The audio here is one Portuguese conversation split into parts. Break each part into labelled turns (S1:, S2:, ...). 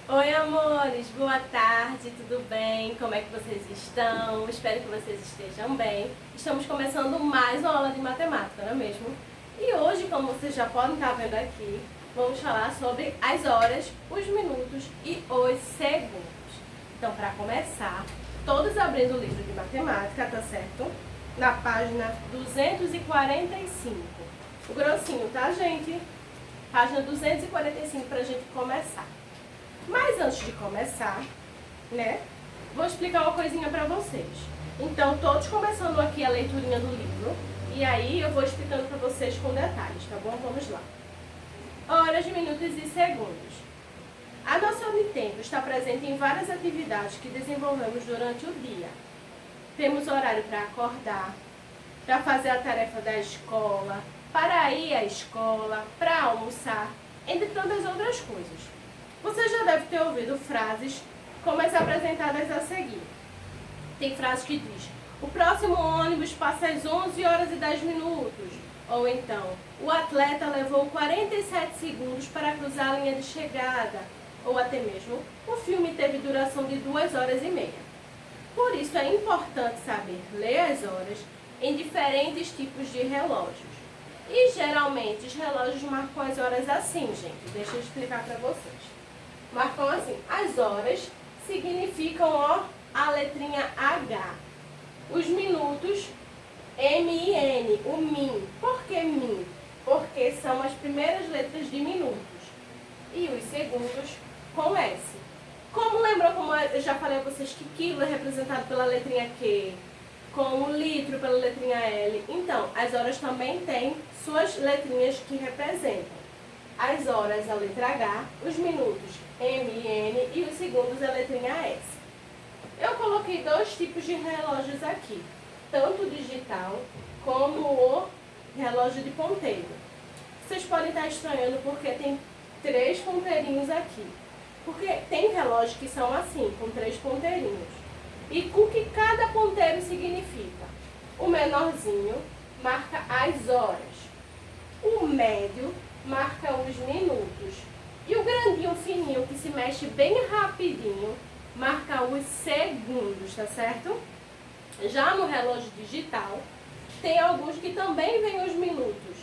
S1: Oi, amores, boa tarde, tudo bem? Como é que vocês estão? Espero que vocês estejam bem. Estamos começando mais uma aula de matemática, não é mesmo? E hoje, como vocês já podem estar vendo aqui, vamos falar sobre as horas, os minutos e os segundos. Então, para começar, todos abrindo o livro de matemática, tá certo? Na página 245. O grossinho, tá, gente? Página 245 para a gente começar. Mas antes de começar, né, vou explicar uma coisinha para vocês. Então, todos começando aqui a leiturinha do livro, e aí eu vou explicando para vocês com detalhes, tá bom? Vamos lá. Horas, minutos e segundos. A noção de tempo está presente em várias atividades que desenvolvemos durante o dia. Temos horário para acordar, para fazer a tarefa da escola, para ir à escola, para almoçar, entre tantas outras coisas. Você já deve ter ouvido frases como as apresentadas a seguir. Tem frase que diz: o próximo ônibus passa às 11 horas e 10 minutos. Ou então, o atleta levou 47 segundos para cruzar a linha de chegada. Ou até mesmo, o filme teve duração de 2 horas e meia. Por isso é importante saber ler as horas em diferentes tipos de relógios. E geralmente os relógios marcam as horas assim, gente. Deixa eu explicar para vocês. Marcam assim. As horas significam, ó, a letrinha H. Os minutos, M-I-N, o min. Por que min? Porque são as primeiras letras de minutos. E os segundos com S. Como lembrou, como eu já falei a vocês, que quilo é representado pela letrinha Q, como litro pela letrinha L. Então, as horas também têm suas letrinhas que representam. As horas, a letra H, os minutos, M e N, e os segundos, a letrinha S. Eu coloquei dois tipos de relógios aqui, tanto o digital como o relógio de ponteiro. Vocês podem estar estranhando porque tem 3 ponteirinhos aqui. Porque tem relógios que são assim, com 3 ponteirinhos. E o que cada ponteiro significa? O menorzinho marca as horas. O médio marca os minutos. E o grandinho fininho, que se mexe bem rapidinho, marca os segundos, tá certo? Já no relógio digital, tem alguns que também vêm os minutos.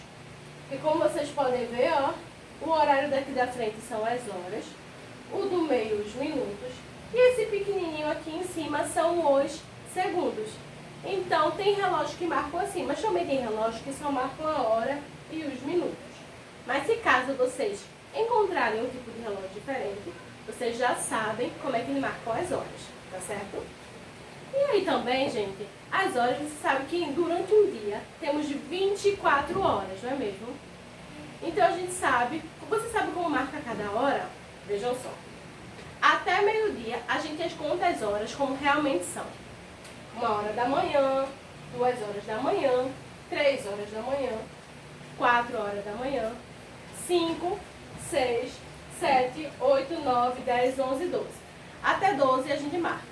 S1: E como vocês podem ver, ó, o horário daqui da frente são as horas, o do meio os minutos, e esse pequenininho aqui em cima são os segundos. Então, tem relógios que marcam assim, mas também tem relógios que só marcam a hora e os minutos. Mas se caso vocês encontrarem um tipo de relógio diferente, vocês já sabem como é que marcam as horas, tá certo? E aí também, gente, as horas, você sabe que durante um dia temos 24 horas, não é mesmo? Então a gente sabe, você sabe como marca cada hora? Vejam só. Até meio-dia a gente conta as horas como realmente são. 1 hora da manhã, 2 horas da manhã, 3 horas da manhã, 4 horas da manhã, 5, 6, 7, 8, 9, 10, 11, 12. Até 12 a gente marca.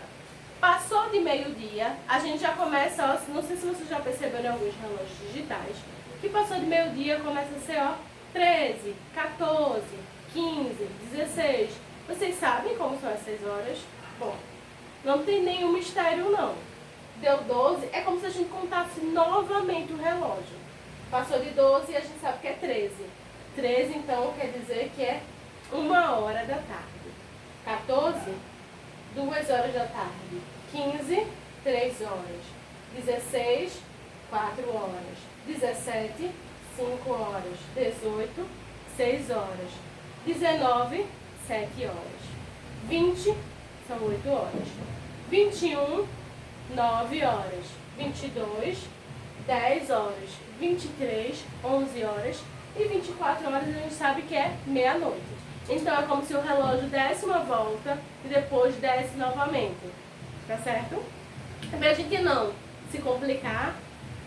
S1: Passou de meio-dia, a gente já começa, ó, não sei se vocês já perceberam em alguns relógios digitais, que passou de meio-dia começa a ser, ó, 13, 14, 15, 16. Vocês sabem como são essas horas? Bom, não tem nenhum mistério não. Deu 12, é como se a gente contasse novamente o relógio. Passou de 12 e a gente sabe que é 13. 13, então, quer dizer que é 1 hora da tarde. 14, 2 horas da tarde. 15, 3 horas. 16, 4 horas. 17, 5 horas. 18, 6 horas. 19, 7 horas. 20, são 8 horas. 21, 9 horas. 22, 10 horas. 23, 11 horas. E 24 horas a gente sabe que é meia-noite. Então é como se o relógio desse uma volta e depois desse novamente. Tá certo? Pra a gente não se complicar,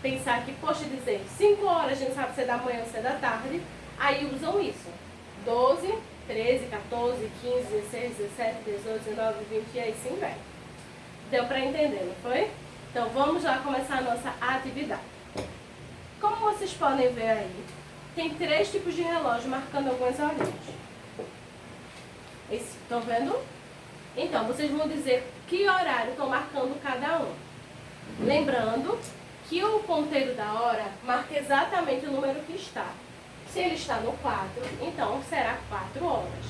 S1: pensar que, poxa, dizer 5 horas a gente sabe se é da manhã ou se é da tarde, aí usam isso. 12, 13, 14, 15, 16, 17, 18, 19, 20 e aí sim vai. Deu pra entender, não foi? Então vamos lá começar a nossa atividade. Como vocês podem ver aí, tem 3 tipos de relógio marcando algumas horinhas. Esse Estão vendo? Então, vocês vão dizer que horário estão marcando cada um. Lembrando que o ponteiro da hora marca exatamente o número que está. Se ele está no 4, então será 4 horas.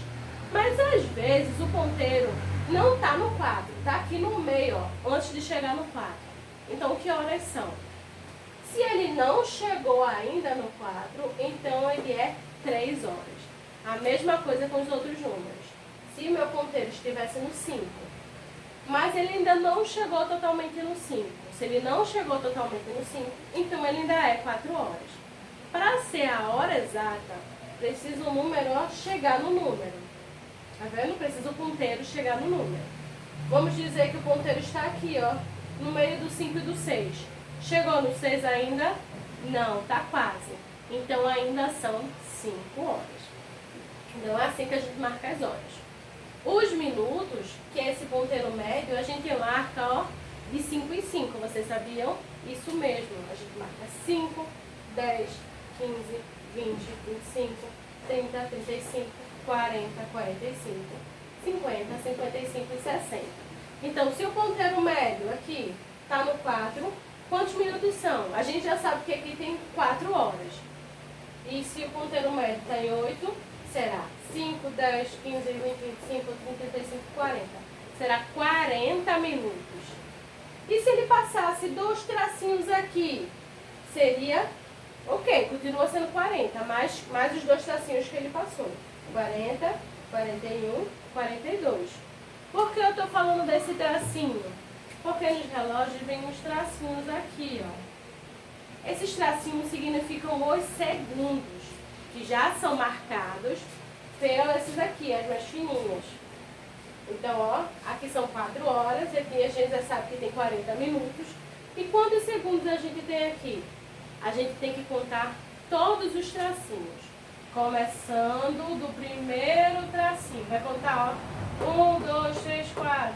S1: Mas às vezes o ponteiro não está no 4, está aqui no meio, ó, antes de chegar no 4. Então, que horas são? Se ele não chegou ainda no 4, então ele é 3 horas. A mesma coisa com os outros números. Se meu ponteiro estivesse no 5, mas ele ainda não chegou totalmente no 5. Se ele não chegou totalmente no 5, então ele ainda é 4 horas. Para ser a hora exata, precisa o número chegar no número. Tá vendo? Precisa o ponteiro chegar no número. Vamos dizer que o ponteiro está aqui, ó, no meio do 5 e do 6. Chegou no 6 ainda? Não, tá quase. Então ainda são 5 horas. Então é assim que a gente marca as horas. Os minutos, que é esse ponteiro médio, a gente marca, ó, de 5 em 5. Vocês sabiam? Isso mesmo. A gente marca 5, 10, 15, 20, 25, 30, 35, 40, 45, 50, 55 e 60. Então, se o ponteiro médio aqui está no 4, quantos minutos são? A gente já sabe que aqui tem 4 horas. E se o ponteiro médio está em 8, será 5, 10, 15, 20, 25, 30, 35, 40. Será 40 minutos. E se ele passasse 2 tracinhos aqui, seria, ok, continua sendo 40, mais os 2 tracinhos que ele passou. 40, 41, 42. Por que eu estou falando desse tracinho? Porque nos relógios vem uns tracinhos aqui, ó. Esses tracinhos significam os segundos, que já são marcados pelas aqui, as mais fininhas. Então, ó, aqui são 4 horas, e aqui a gente já sabe que tem 40 minutos. E quantos segundos a gente tem aqui? A gente tem que contar todos os tracinhos. Começando do primeiro tracinho. Vai contar, ó, 1, 2, 3, 4,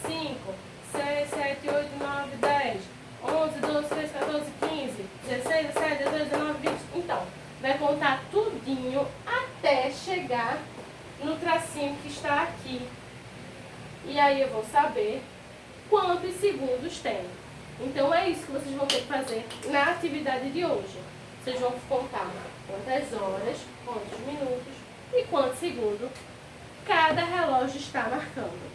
S1: 5, 6, 7, 8, 9, 10, 11, 12, 13, 14, 15, 16, 17, 18, 19, 20. Então, vai contar tudinho até chegar no tracinho que está aqui. E aí eu vou saber quantos segundos tem. Então é isso que vocês vão ter que fazer na atividade de hoje. Vocês vão contar quantas horas, quantos minutos e quantos segundos cada relógio está marcando.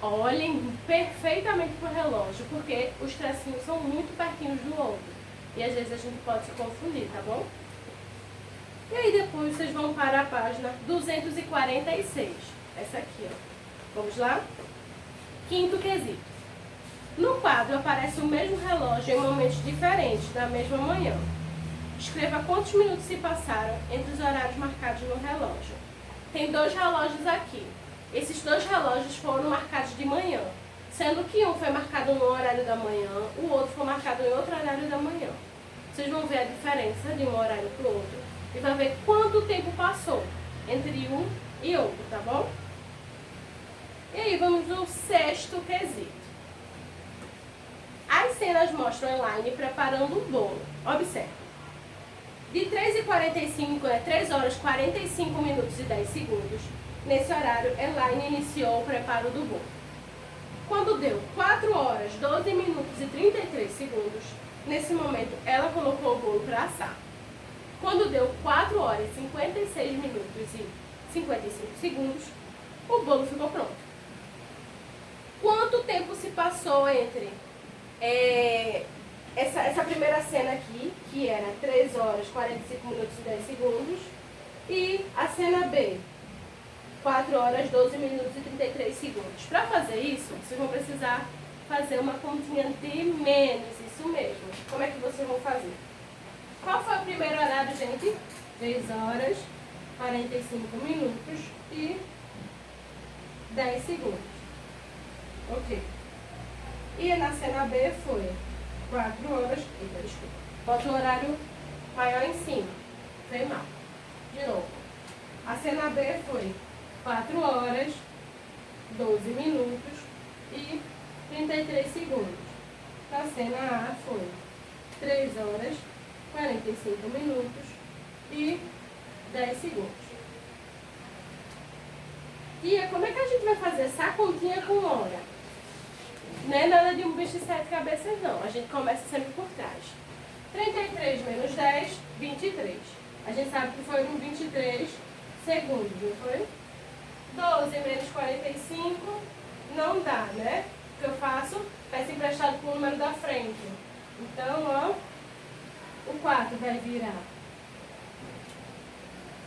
S1: Olhem perfeitamente para o relógio, porque os tracinhos são muito pertinhos do outro. E às vezes a gente pode se confundir, tá bom? E aí depois vocês vão para a página 246. Essa aqui, ó. Vamos lá? Quinto quesito. No quadro aparece o mesmo relógio em momentos diferentes da mesma manhã. Escreva quantos minutos se passaram entre os horários marcados no relógio. Tem 2 relógios aqui. Esses 2 relógios foram marcados de manhã, sendo que um foi marcado no horário da manhã, o outro foi marcado em outro horário da manhã. Vocês vão ver a diferença de um horário para o outro e vai ver quanto tempo passou entre um e outro, tá bom? E aí vamos no sexto quesito. As cenas mostram Elaine preparando um bolo. Observe. De 3h45 a 3 horas 45 minutos e 10 segundos, nesse horário, Elaine iniciou o preparo do bolo. Quando deu 4 horas 12 minutos e 33 segundos, nesse momento ela colocou o bolo para assar. Quando deu 4 horas 56 minutos e 55 segundos, o bolo ficou pronto. Quanto tempo se passou entre essa primeira cena aqui, que era 3 horas 45 minutos e 10 segundos, e a cena B, 4 horas 12 minutos e 33 segundos. Para fazer isso, vocês vão precisar fazer uma continha de menos, isso mesmo. Como é que vocês vão fazer? Qual foi o primeiro horário, gente? 3 horas 45 minutos e 10 segundos. Ok. E na cena B foi 4 horas... Eita, desculpa. Bota o horário maior em cima. Foi mal. De novo. A cena B foi 4 horas, 12 minutos e 33 segundos. A cena A foi 3 horas, 45 minutos e 10 segundos. Tia, como é que a gente vai fazer essa continha com hora? Não é nada de um bicho de 7 cabeças, não. A gente começa sempre por trás. 33 menos 10, 23. A gente sabe que foi um 23 segundos, não foi? 12 menos 45, não dá, né? O que eu faço? Peço emprestado com o número da frente. Então, ó, o 4 vai virar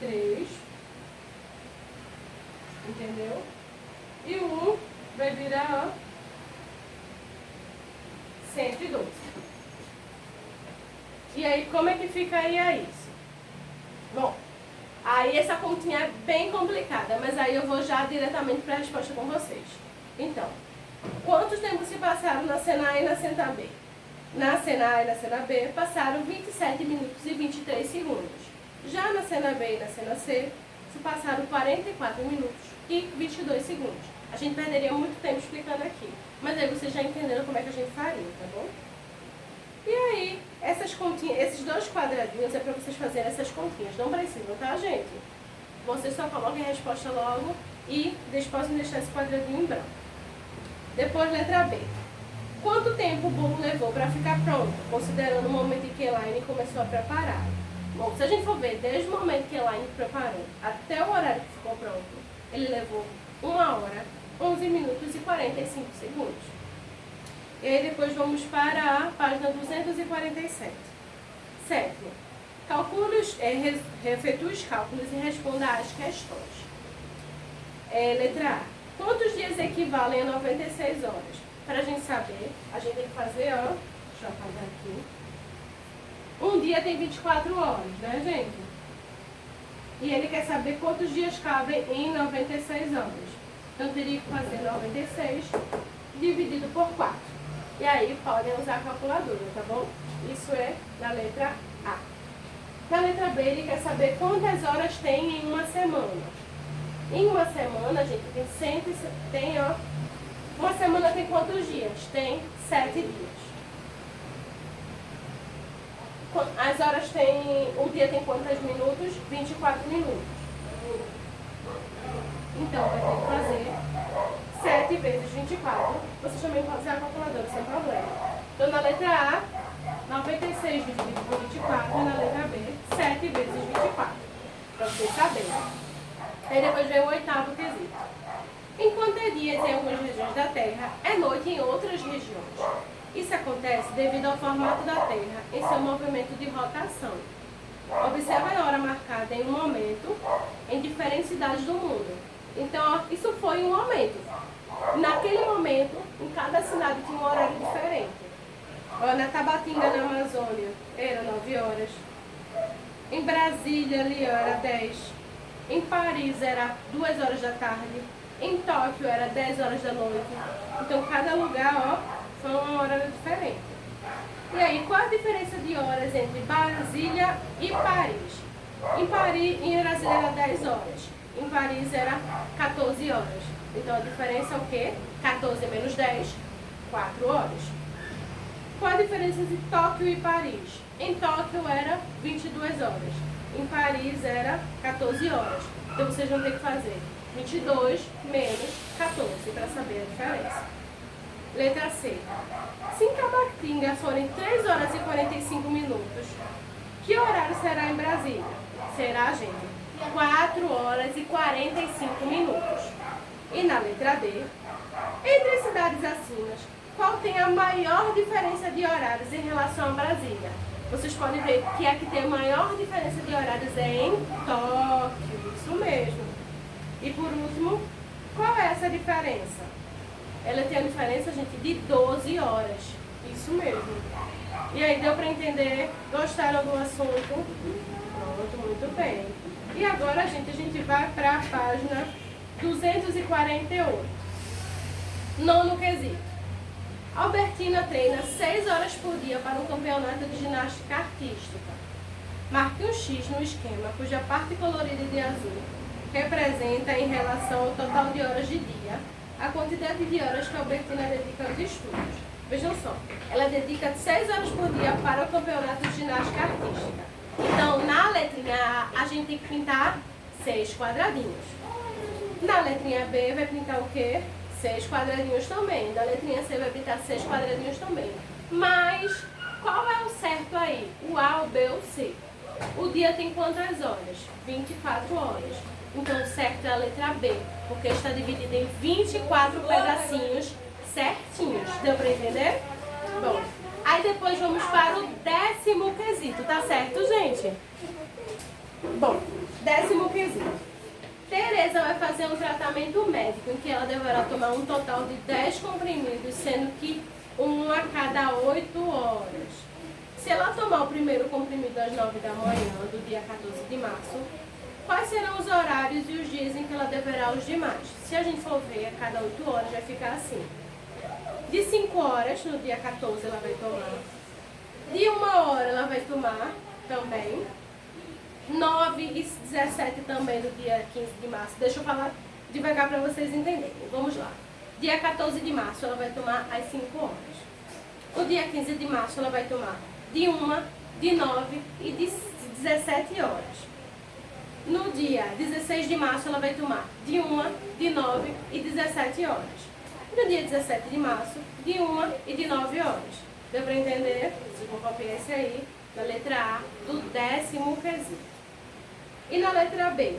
S1: 3, entendeu? E o 1 vai virar, ó, 112. E aí, como é que ficaria isso? Bom, aí essa continha é bem complicada, mas aí eu vou já diretamente para a resposta com vocês. Então, quantos tempos se passaram na cena A e na cena B? Na cena A e na cena B passaram 27 minutos e 23 segundos. Já na cena B e na cena C, se passaram 44 minutos e 22 segundos. A gente perderia muito tempo explicando aqui, mas aí vocês já entenderam como é que a gente faria, tá bom? E aí, essas continhas, esses dois quadradinhos é para vocês fazerem essas continhas. Não precisam, tá, gente? Vocês só coloquem a resposta logo e podem deixar esse quadradinho em branco. Depois, letra B. Quanto tempo o bolo levou para ficar pronto, considerando o momento em que Elaine começou a preparar? Bom, se a gente for ver, desde o momento que Elaine preparou até o horário que ficou pronto, ele levou 1 hora, 11 minutos e 45 segundos. E aí depois vamos para a página 247. Sétimo. Efetue os cálculos e responda às questões. Letra A. Quantos dias equivalem a 96 horas? Para a gente saber, a gente tem que fazer, ó, deixa eu apagar aqui. Um dia tem 24 horas, né, gente? E ele quer saber quantos dias cabem em 96 horas. Então, teria que fazer 96 dividido por 4. E aí, podem usar a calculadora, tá bom? Isso é na letra A. Na letra B, ele quer saber quantas horas tem em uma semana. Em uma semana, a gente tem ó, uma semana tem quantos dias? Tem 7 dias. As horas tem, o dia tem quantos minutos? 24 minutos. Então, vai ter que fazer 7 vezes 24. Vocês também podem usar a calculadora, sem problema. Então, na letra A, 96 dividido por 24. E na letra B, 7 vezes 24. Para vocês saberem. Aí depois vem o 8º quesito. Enquanto é dia em algumas regiões da Terra, é noite em outras regiões. Isso acontece devido ao formato da Terra em seu movimento de rotação. Observe a hora marcada em um momento em diferentes cidades do mundo. Então, isso foi um momento. Naquele momento, em cada cidade tinha um horário diferente. Na Tabatinga, na Amazônia, era 9 horas. Em Brasília, ali era 10. Em Paris, era 2 horas da tarde. Em Tóquio, era 10 horas da noite. Então, cada lugar, ó, foi uma hora diferente. E aí, qual a diferença de horas entre Brasília e Paris? Em Brasília era 10 horas. Em Paris era 14 horas. Então, a diferença é o quê? 14 menos 10, 4 horas. Qual a diferença entre Tóquio e Paris? Em Tóquio era 22 horas. Em Paris era 14 horas. Então, vocês vão ter que fazer 22 menos 14 para saber a diferença. Letra C. Se em Tabatinga forem 3 horas e 45 minutos, que horário será em Brasília? Será, gente, 4 horas e 45 minutos. E na letra D, entre as cidades acima, qual tem a maior diferença de horários em relação a Brasília? Vocês podem ver que a que tem a maior diferença de horários é em Tóquio, isso mesmo. E por último, qual é essa diferença? Ela tem a diferença, gente, de 12 horas. Isso mesmo. E aí, deu para entender? Gostaram do assunto? Pronto, muito bem. E agora, a gente vai para a página 248. Nono quesito. Albertina treina 6 horas por dia para um campeonato de ginástica artística. Marque um X no esquema cuja parte colorida de azul representa, em relação ao total de horas de dia, a quantidade de horas que a Albertina dedica aos estudos. Vejam só, ela dedica 6 horas por dia para o campeonato de ginástica artística. Então, na letrinha A, a gente tem que pintar 6 quadradinhos. Na letrinha B vai pintar o quê? 6 quadradinhos também. Da letrinha C vai pintar 6 quadradinhos também. Mas qual é o certo aí? O A, o B ou o C? O dia tem quantas horas? 24 horas. Então o certo é a letra B, porque está dividido em 24 pedacinhos certinhos. Deu para entender? Bom, aí depois vamos para o 10º quesito, tá certo, gente? Bom, 10º quesito. Tereza vai fazer um tratamento médico em que ela deverá tomar um total de 10 comprimidos, sendo que um a cada 8 horas. Se ela tomar o primeiro comprimido às 9 da manhã do dia 14 de março, quais serão os horários e os dias em que ela deverá os demais? Se a gente for ver, a cada 8 horas vai ficar assim. De 5 horas, no dia 14, ela vai tomar. De 1 hora, ela vai tomar também. 9 e 17 também no dia 15 de março. Deixa eu falar devagar para vocês entenderem. Vamos lá. Dia 14 de março ela vai tomar às 5 horas. O dia 15 de março ela vai tomar de 1, de 9 e de 17 horas. No dia 16 de março ela vai tomar de 1, de 9 e 17 horas. No dia 17 de março, de 1 e de 9 horas. Deu para entender? Vocês vão copiar esse aí na letra A do 10º quesito. E na letra B,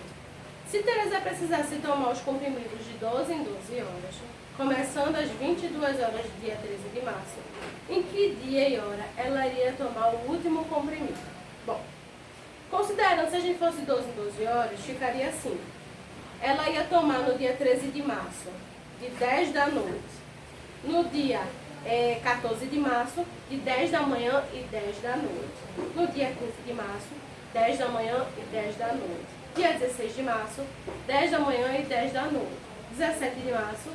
S1: se Tereza precisasse tomar os comprimidos de 12 em 12 horas, começando às 22 horas do dia 13 de março, em que dia e hora ela iria tomar o último comprimido? Bom, considerando se a gente fosse 12 em 12 horas, ficaria assim. Ela ia tomar no dia 13 de março, de 10 da noite. No dia 14 de março, de 10 da manhã e 10 da noite. No dia 15 de março, 10 da manhã e 10 da noite. Dia 16 de março, 10 da manhã e 10 da noite. 17 de março,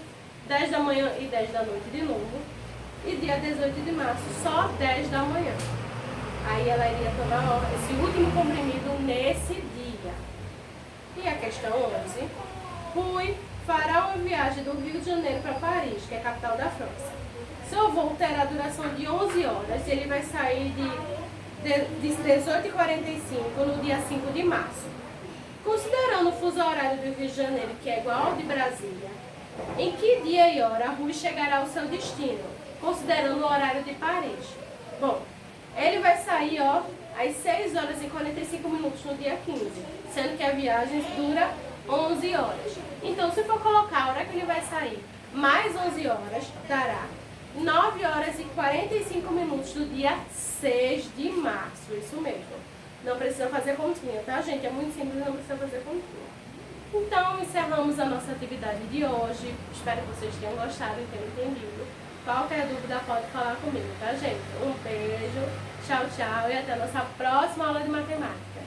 S1: 10 da manhã e 10 da noite de novo. E dia 18 de março, só 10 da manhã. Aí ela iria tomar esse último comprimido nesse dia. E a questão 11. Rui fará uma viagem do Rio de Janeiro para Paris, que é a capital da França. Seu voo terá duração de 11 horas e ele vai sair de 18h45 no dia 5 de março. Considerando o fuso horário do Rio de Janeiro, que é igual ao de Brasília, em que dia e hora Rui chegará ao seu destino, considerando o horário de Paris? Bom, ele vai sair às 6 horas e 45 minutos no dia 15, sendo que a viagem dura 11 horas. Então, se for colocar a hora que ele vai sair mais 11 horas, dará 9 horas e 45 minutos do dia 6 de março, isso mesmo. Não precisa fazer continha, tá, gente? É muito simples, não precisa fazer continha. Então, encerramos a nossa atividade de hoje. Espero que vocês tenham gostado e tenham entendido. Qualquer dúvida pode falar comigo, tá, gente? Um beijo, tchau, tchau e até a nossa próxima aula de matemática.